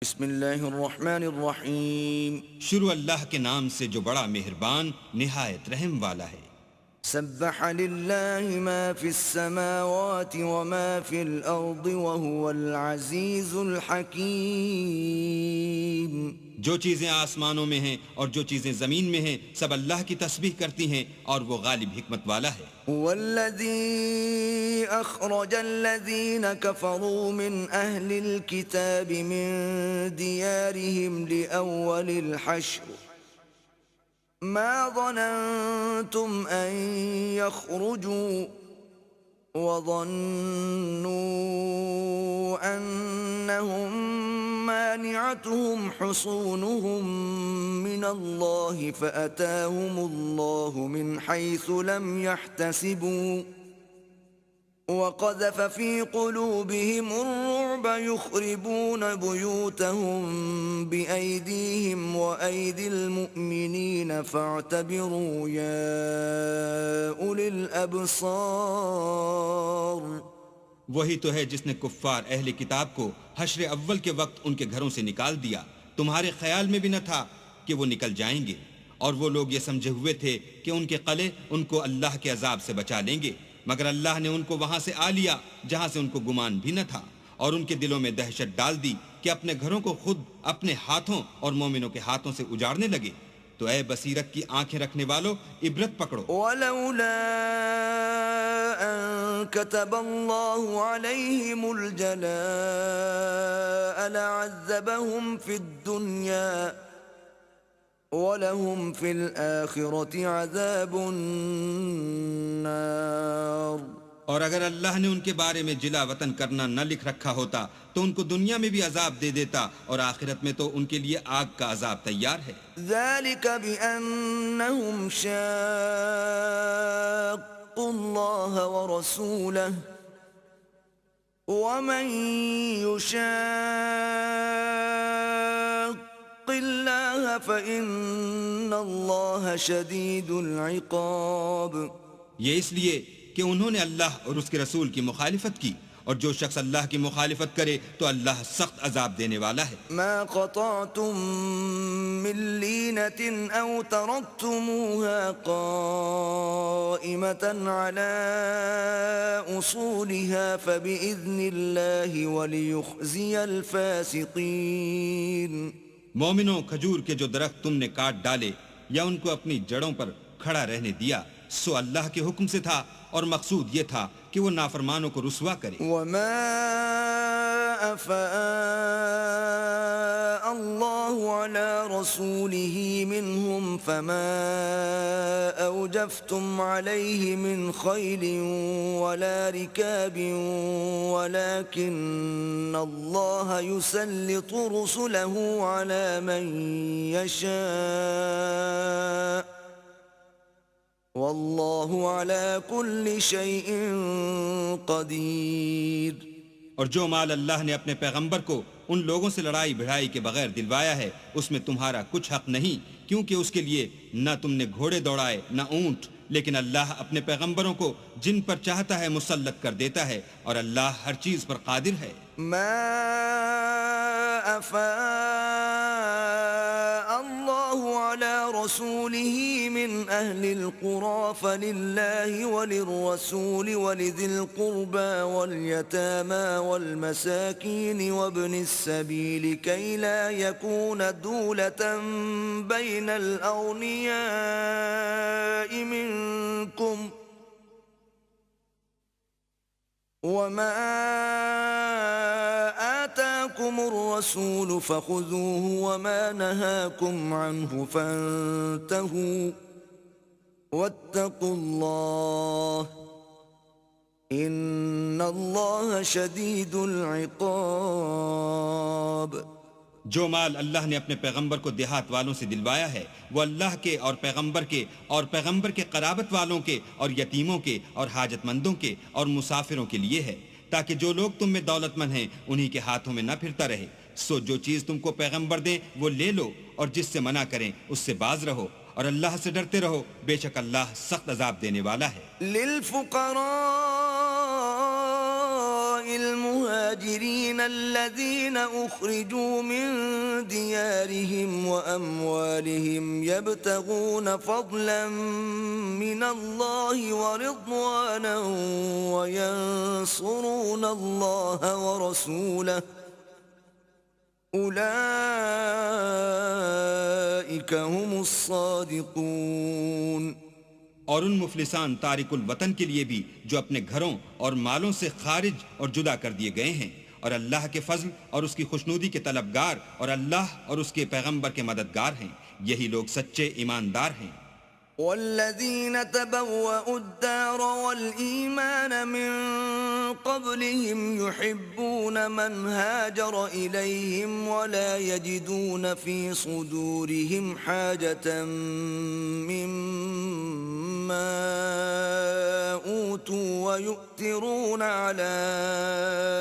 بسم اللہ الرحمن الرحیم. شروع اللہ کے نام سے جو بڑا مہربان نہایت رحم والا ہے. سبح للہ ما فی السماوات وما فی الارض وهو العزیز الحکیم. جو چیزیں آسمانوں میں ہیں اور جو چیزیں زمین میں ہیں سب اللہ کی تسبیح کرتی ہیں اور وہ غالب حکمت والا ہے. والذی اخرج الذین کفروا من اہل الكتاب من دیارهم لأول الحشر ما ظننتم ان يخرجوا وظنوا انهم مانعتهم حصونهم من الله فأتاهم الله من حيث لم يحتسبوا وقذف في قلوبهم الرعب يخربون بيوتهم بأيديهم وأيدي المؤمنين فاعتبروا يا أولي الأبصار. وہی تو ہے جس نے کفار اہل کتاب کو حشر اول کے وقت ان کے گھروں سے نکال دیا. تمہارے خیال میں بھی نہ تھا کہ وہ نکل جائیں گے، اور وہ لوگ یہ سمجھے ہوئے تھے کہ ان کے قلعے ان کو اللہ کے عذاب سے بچا لیں گے، مگر اللہ نے ان کو وہاں سے آ لیا جہاں سے ان کو گمان بھی نہ تھا، اور ان کے دلوں میں دہشت ڈال دی کہ اپنے گھروں کو خود اپنے ہاتھوں اور مومنوں کے ہاتھوں سے اجاڑنے لگے. تو اے بصیرت کی آنکھیں رکھنے والو عبرت پکڑو. ولولا ان كتب الله عليهم الجلاء لعذبهم في الدنيا ولهم في الآخرة عذاب النار. اور اگر اللہ نے ان کے بارے میں جلا وطن کرنا نہ لکھ رکھا ہوتا تو ان کو دنیا میں بھی عذاب دے دیتا، اور آخرت میں تو ان کے لیے آگ کا عذاب تیار ہے. ذلك بأنهم شاقوا الله ورسوله ومن يشاق الله فإن الله شديد العقاب. یہ اس لیے کہ انہوں نے اللہ اور اس کے رسول کی مخالفت کی، اور جو شخص اللہ کی مخالفت کرے تو اللہ سخت عذاب دینے والا ہے. ما قطعتم من لينة أو تركتموها قائمة على أصولها فبإذن الله وليخزي الفاسقين. مومنوں، کھجور کے جو درخت تم نے کاٹ ڈالے یا ان کو اپنی جڑوں پر کھڑا رہنے دیا سو اللہ کے حکم سے تھا، اور مقصود یہ تھا کہ وہ نافرمانوں کو رسوا کرے. وما أفاء الله على رسوله منهم فما أوجفتم عليه من خيل ولا ركاب ولكن الله يسلط رسله على من يشاء واللہ علی کل شیء قدیر. اور جو مال اللہ نے اپنے پیغمبر کو ان لوگوں سے لڑائی بھڑائی کے بغیر دلوایا ہے اس میں تمہارا کچھ حق نہیں، کیونکہ اس کے لیے نہ تم نے گھوڑے دوڑائے نہ اونٹ، لیکن اللہ اپنے پیغمبروں کو جن پر چاہتا ہے مسلط کر دیتا ہے، اور اللہ ہر چیز پر قادر ہے. ما افاء الله على رسوله من أهل القرى فلله وللرسول ولذي القربى واليتامى والمساكين وابن السبيل كي لا يكون دولة بين الأغنياء منكم وما آتاكم الرسول فخذوه وما نهاكم عنه فانتهوا واتقوا الله إن الله شديد العقاب. جو مال اللہ نے اپنے پیغمبر کو دیہات والوں سے دلوایا ہے وہ اللہ کے اور پیغمبر کے قرابت والوں کے اور یتیموں کے اور حاجت مندوں کے اور مسافروں کے لیے ہے، تاکہ جو لوگ تم میں دولت مند ہیں انہی کے ہاتھوں میں نہ پھرتا رہے. سو جو چیز تم کو پیغمبر دیں وہ لے لو، اور جس سے منع کریں اس سے باز رہو، اور اللہ سے ڈرتے رہو، بے شک اللہ سخت عذاب دینے والا ہے. للفقراء المهاجرين الذين أخرجوا من ديارهم وأموالهم يبتغون فضلا من الله ورضوانا وينصرون الله ورسوله أولئك هم الصادقون. اور ان مفلسان تارک الوطن کے لیے بھی جو اپنے گھروں اور مالوں سے خارج اور جدا کر دیے گئے ہیں اور اللہ کے فضل اور اس کی خوشنودی کے طلبگار اور اللہ اور اس کے پیغمبر کے مددگار ہیں، یہی لوگ سچے ایماندار ہیں. والذين تبوأوا الدار والإيمان من قبلهم يحبون من هاجر إليهم ولا يجدون في صدورهم حاجة مما أوتوا ويؤثرون على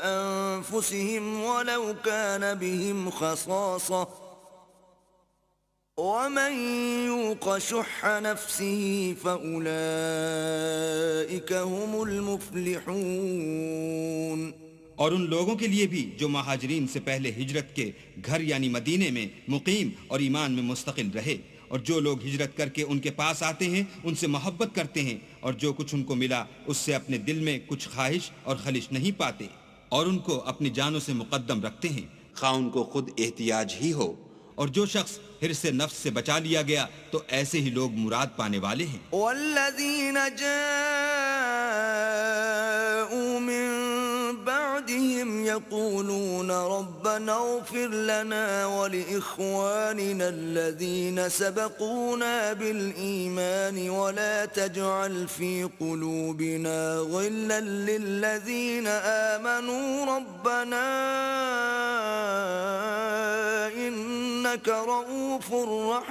أنفسهم ولو كان بهم خصاصة ومن يوق شح نفسه فأولئك هم المفلحون. اور ان لوگوں کے لیے بھی جو مہاجرین سے پہلے ہجرت کے گھر یعنی مدینے میں مقیم اور ایمان میں مستقل رہے، اور جو لوگ ہجرت کر کے ان کے پاس آتے ہیں ان سے محبت کرتے ہیں اور جو کچھ ان کو ملا اس سے اپنے دل میں کچھ خواہش اور خلش نہیں پاتے اور ان کو اپنی جانوں سے مقدم رکھتے ہیں، خواہ ان کو خود احتیاج ہی ہو. اور جو شخص حرص نفس سے بچا لیا گیا تو ایسے ہی لوگ مراد پانے والے ہیں. والذین جاءوا من بعدهم يقولون ربنا اغفر لنا ولإخواننا الذين سبقونا بالإيمان ولا تجعل في قلوبنا غلا للذين آمنوا ربنا إنك رؤوف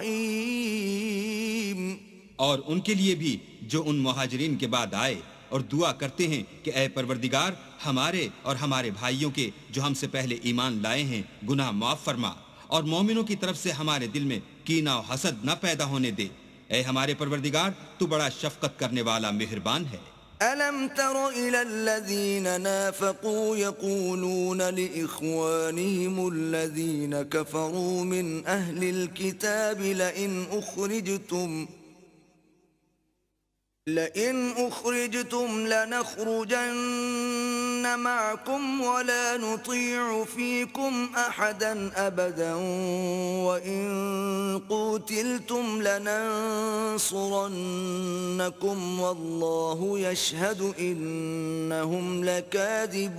رحيم. اور ان کے لیے بھی جو ان مہاجرین کے بعد آئے اور دعا کرتے ہیں کہ اے پروردگار ہمارے اور ہمارے بھائیوں کے جو ہم سے پہلے ایمان لائے ہیں گناہ معاف فرما اور مومنوں کی طرف سے ہمارے دل میں کینہ و حسد نہ پیدا ہونے دے. اے ہمارے پروردگار تو بڑا شفقت کرنے والا مہربان ہے. أَلَمْ تَرَ إِلَى الَّذِينَ نَافَقُوا يَقُولُونَ لِإِخْوَانِهِمُ الَّذِينَ كَفَرُوا مِنْ أَهْلِ الْكِتَابِ لئن أخرجتم لنخرجن معكم ولا نطيع فيكم أحدا أبدا وإن قتلتم لننصرنكم والله يشهد إنهم لكاذبون.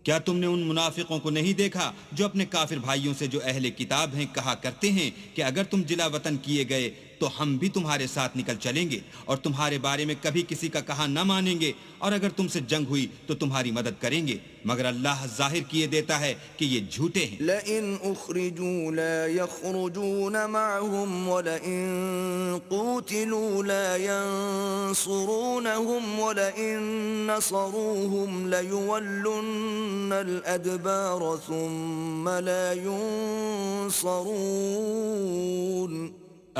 کیا تم نے ان منافقوں کو نہیں دیکھا جو اپنے کافر بھائیوں سے جو اہل کتاب ہیں کہا کرتے ہیں کہ اگر تم جلا وطن کیے گئے تو ہم بھی تمہارے ساتھ نکل چلیں گے اور تمہارے بارے میں کبھی کسی کا کہا نہ مانیں گے اور اگر تم سے جنگ ہوئی تو تمہاری مدد کریں گے، مگر اللہ ظاہر کیے دیتا ہے کہ یہ جھوٹے ہیں. لئن اخرجوا لا يخرجون معهم ولئن قوتلوا لا ينصرونهم ولئن نصروهم ليولن الأدبار ثم لا ينصرون.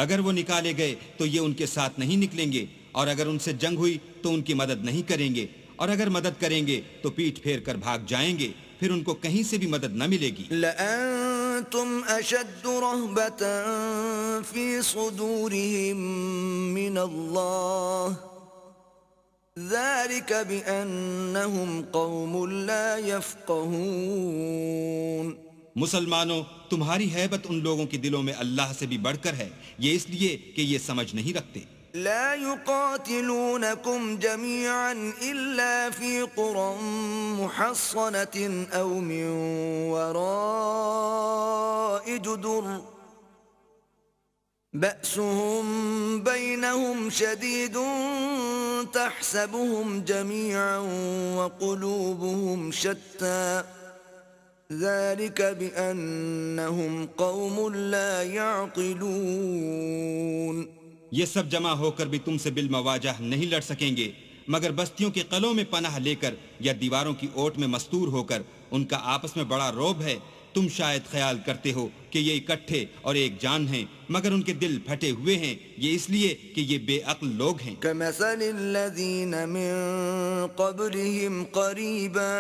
اگر وہ نکالے گئے تو یہ ان کے ساتھ نہیں نکلیں گے اور اگر ان سے جنگ ہوئی تو ان کی مدد نہیں کریں گے اور اگر مدد کریں گے تو پیٹھ پھیر کر بھاگ جائیں گے، پھر ان کو کہیں سے بھی مدد نہ ملے گی. لأنتم أشد رهبة في صدورهم من الله ذلك بأنهم قوم لا يفقهون. مسلمانوں تمہاری ہیبت ان لوگوں کے دلوں میں اللہ سے بھی بڑھ کر ہے، یہ اس لیے کہ یہ سمجھ نہیں رکھتے. لا يقاتلونكم جميعا إلا في قرى محصنة أو من وراء جدر بأسهم بينهم شديد تحسبهم جميعا وقلوبهم شتى ذلك بأنهم قوم لا يعقلون. یہ سب جمع ہو کر بھی تم سے بالمواجہ نہیں لڑ سکیں گے مگر بستیوں کے قلعوں میں پناہ لے کر یا دیواروں کی اوٹ میں مستور ہو کر. ان کا آپس میں بڑا روب ہے تم شاید خیال کرتے ہو کہ یہ اکٹھے اور ایک جان ہیں، مگر ان کے دل پھٹے ہوئے ہیں، یہ اس لیے کہ یہ بے عقل لوگ ہیں۔ كمثل الذين من قبلهم قريبا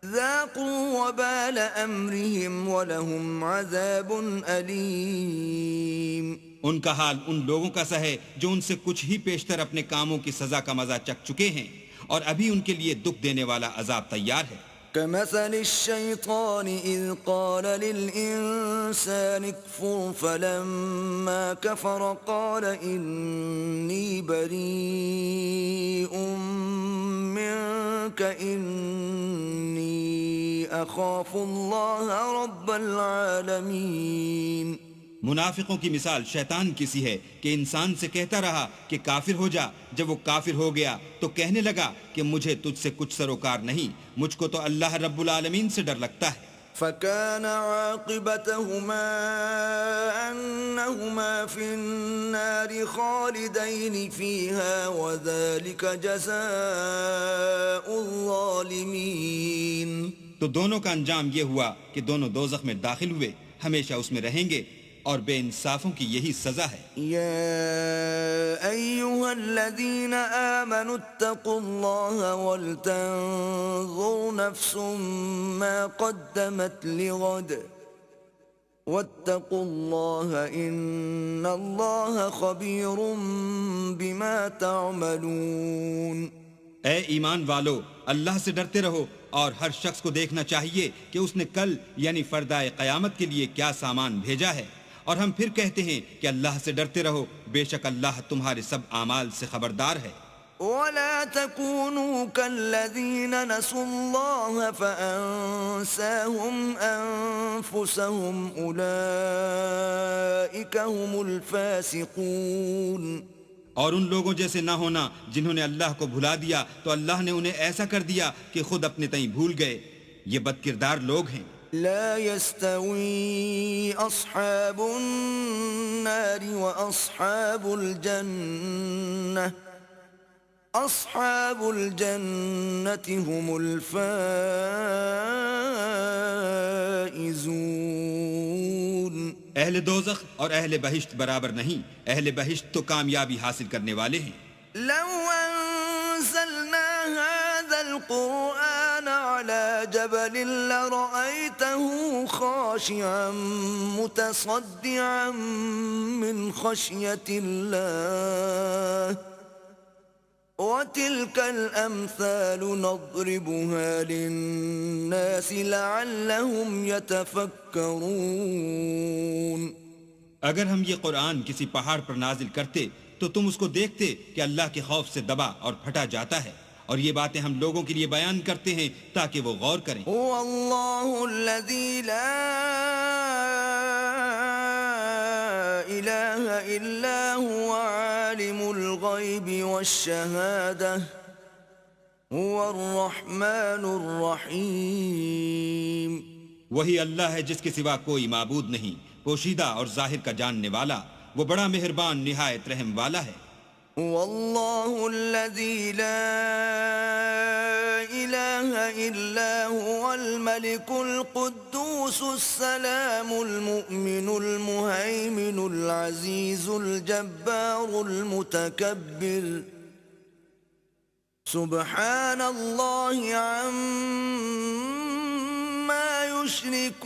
ذاقوا وبال أمرهم ولهم عذاب أليم۔ ان کا حال ان لوگوں کا سا ہے جو ان سے کچھ ہی پیشتر اپنے کاموں کی سزا کا مزہ چکھ چکے ہیں، اور ابھی ان کے لیے دکھ دینے والا عذاب تیار ہے۔ كمثل الشيطان إذ قال للإنسان اكفر فلما كفر قال إني بريء منك إني أخاف الله رب العالمين۔ منافقوں کی مثال شیطان کی سی ہے کہ انسان سے کہتا رہا کہ کافر ہو جا، جب وہ کافر ہو گیا تو کہنے لگا کہ مجھے تجھ سے کچھ سروکار نہیں، مجھ کو تو اللہ رب العالمین سے ڈر لگتا ہے۔ فكان عاقبتهما أنهما في النار خالدين فيها وذلك جزاء الظالمين۔ تو دونوں کا انجام یہ ہوا کہ دونوں دوزخ میں داخل ہوئے، ہمیشہ اس میں رہیں گے، اور بے انصافوں کی یہی سزا ہے۔ يا أيها الذين آمنوا اتقوا الله ولتنظر نفس ما قدمت لغد واتقوا الله إن الله خبير بما تعملون۔ اے ایمان والو، اللہ سے ڈرتے رہو، اور ہر شخص کو دیکھنا چاہیے کہ اس نے کل یعنی فردائے قیامت کے لیے کیا سامان بھیجا ہے، اور ہم پھر کہتے ہیں کہ اللہ سے ڈرتے رہو، بے شک اللہ تمہارے سب اعمال سے خبردار ہے۔ ولا تكونوا كالذين نسوا الله فأنساهم أنفسهم أولئك هم الفاسقون۔ اور ان لوگوں جیسے نہ ہونا جنہوں نے اللہ کو بھلا دیا تو اللہ نے انہیں ایسا کر دیا کہ خود اپنے تئیں بھول گئے، یہ بدکردار لوگ ہیں۔ لا يستوي أصحاب النار وأصحاب الجنة أصحاب الجنة هم الفائزون۔ اہل دوزخ اور اہل بہشت برابر نہیں، اہل بہشت تو کامیابی حاصل کرنے والے ہیں۔ لو أنزلنا هذا القرآن على جبل لرأيته خاشعا متصدعا من خشية الله وتلك الأمثال نضربها للناس لعلهم يتفكرون۔ اگر ہم یہ قرآن کسی پہاڑ پر نازل کرتے تو تم اس کو دیکھتے کہ اللہ کے خوف سے دبا اور پھٹا جاتا ہے، اور یہ باتیں ہم لوگوں کے لیے بیان کرتے ہیں تاکہ وہ غور کریں۔ هو اللہ الذی لا الہ الا هو عالم الغیب والشہادہ هو الرحمن الرحیم۔ وہی اللہ ہے جس کے سوا کوئی معبود نہیں، پوشیدہ اور ظاہر کا جاننے والا، وہ بڑا مہربان نہایت رحم والا ہے۔ واللہ الذی لا الہ الا هو الملک القدوس السلام المؤمن المہیمن العزیز الجبار المتکبر سبحان اللہ عما یشرکون۔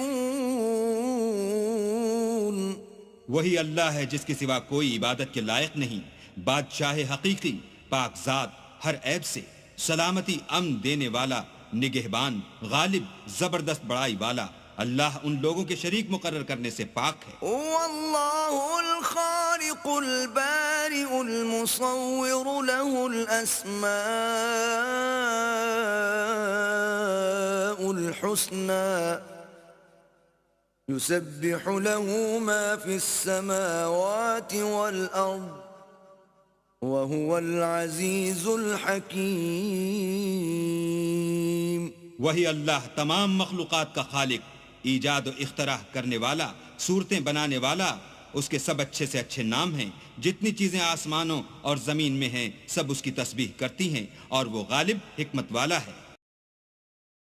وہی اللہ ہے جس کے سوا کوئی عبادت کے لائق نہیں، بادشاہ حقیقی، پاک ذات، ہر عیب سے، سلامتی امن دینے والا، نگہبان، غالب، زبردست بڑائی والا۔ اللہ ان لوگوں کے شریک مقرر کرنے سے پاک ہے۔ واللہ الخالق البارئ المصور له الاسماء الحسنى يسبح له ما في السماوات والأرض وهو العزيز الحكيم۔ وہی اللہ تمام مخلوقات کا خالق، ایجاد و اختراع کرنے والا، صورتیں بنانے والا، اس کے سب اچھے سے اچھے نام ہیں۔ جتنی چیزیں آسمانوں اور زمین میں ہیں سب اس کی تسبیح کرتی ہیں، اور وہ غالب حکمت والا ہے۔